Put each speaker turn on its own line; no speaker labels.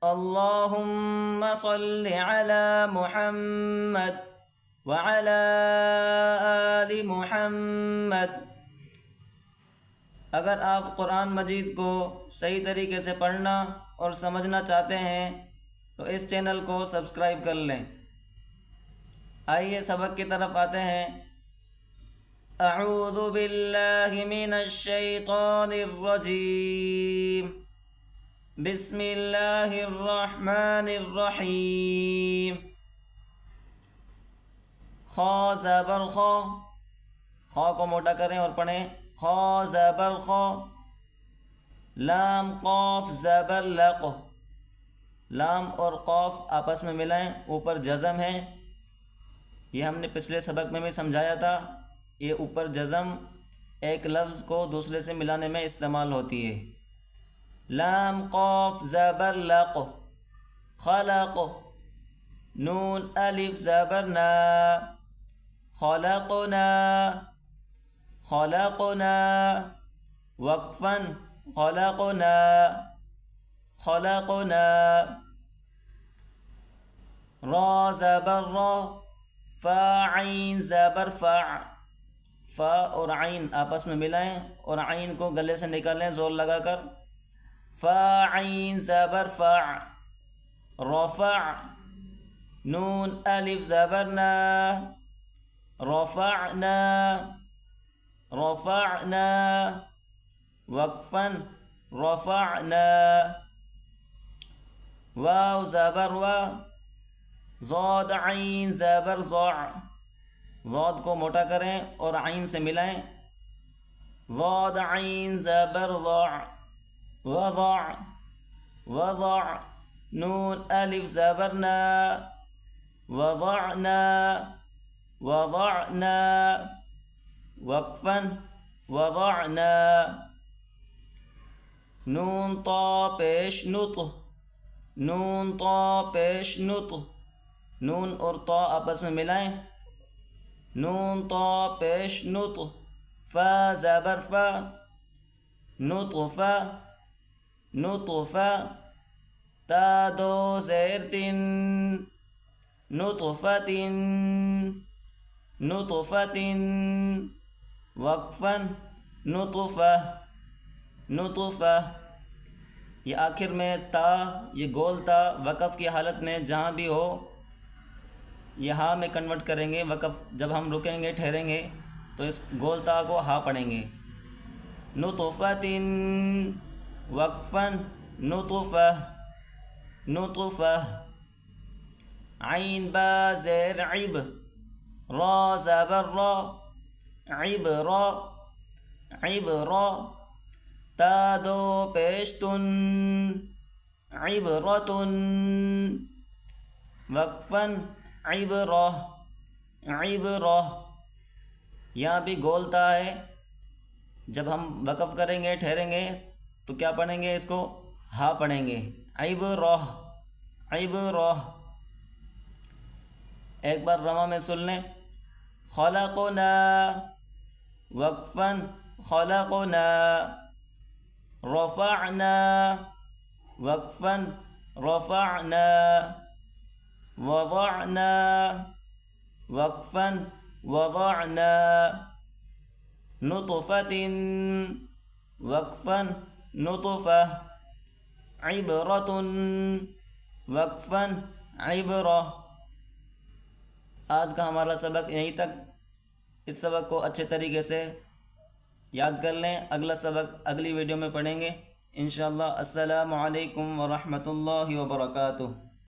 اللہم صل علی محمد وعلی آل محمد۔ اگر آپ قرآن مجید کو صحیح طریقے سے پڑھنا اور سمجھنا چاہتے ہیں تو اس چینل کو سبسکرائب کر لیں۔ آئیے سبق کی طرف آتے ہیں۔ اعوذ باللہ من الشیطان الرجیم، بسم اللہ الرحمن الرحیم۔ خا زبر خا، خا کو موٹا کریں اور پڑھیں خا زبر خا۔ لام قاف زبر لق، لام اور قاف آپس میں ملائیں، اوپر جزم ہے، یہ ہم نے پچھلے سبق میں بھی سمجھایا تھا۔ یہ اوپر جزم ایک لفظ کو دوسرے سے ملانے میں استعمال ہوتی ہے۔ لام قاف زبر لق، خلق۔ نون الف زبر نا، خلقنا، خلقنا۔ وقفا خلقنا، خلقنا۔ را زبر را، فا عین زبر فع، فا اور عین آپس میں ملائیں اور عین کو گلے سے نکالیں زور لگا کر۔ فا عین زبر فع، رفع۔ نون الف زبر نا، رفعنا، رفعنا۔ وقفا رفعنا۔ واو زبر وا، ضاد عین زبر ضع، ضاد کو موٹا کریں اور عین سے ملائیں۔ ضاد عین زبر ضع، وضع، وضع۔ نون الف زبر نا، وضعنا، وضعنا۔ وقفا وضعنا۔ نون طا پیش نط، نون طا پیش نط، نون اور طا آپس میں ملائیں۔ نون طا پیش نط۔ فا زبر فا، نطفا، نطفا۔ تا دو زیر تن، نطفة، نطفة۔ وقفا نطفة، نطفة۔ یہ آخر میں تا، یہ گول تا وقف کی حالت میں جہاں بھی ہو یہ ہاں میں کنورٹ کریں گے۔ وقف جب ہم رکیں گے ٹھہریں گے تو اس گول تا کو ہا پڑھیں گے۔ نطفة، وقفا نطفة، نطفة۔ عین با زیر عب، را زبر را، عبرا، عبرا۔ تا دو پیش تن، عبرة، وقفا عبرة، عبرة۔ یہاں بھی گول تا ہے، جب ہم وقف کریں گے ٹھہریں گے تو کیا پڑھیں گے؟ اس کو ہا پڑھیں گے، عبرة، عبرة۔ ایک بار رواں میں سن لیں۔ خلقنا، وقفا خلقنا۔ رفعنا، وقفا رفعنا۔ وضعنا، وقفا وضعنا۔ نطفة، وقفا نطفة۔ عبرة، وقفا عبرة۔ آج کا ہمارا سبق یہیں تک۔ اس سبق کو اچھے طریقے سے یاد کر لیں، اگلا سبق اگلی ویڈیو میں پڑھیں گے انشاءاللہ۔ السلام علیکم ورحمۃ اللہ وبرکاتہ۔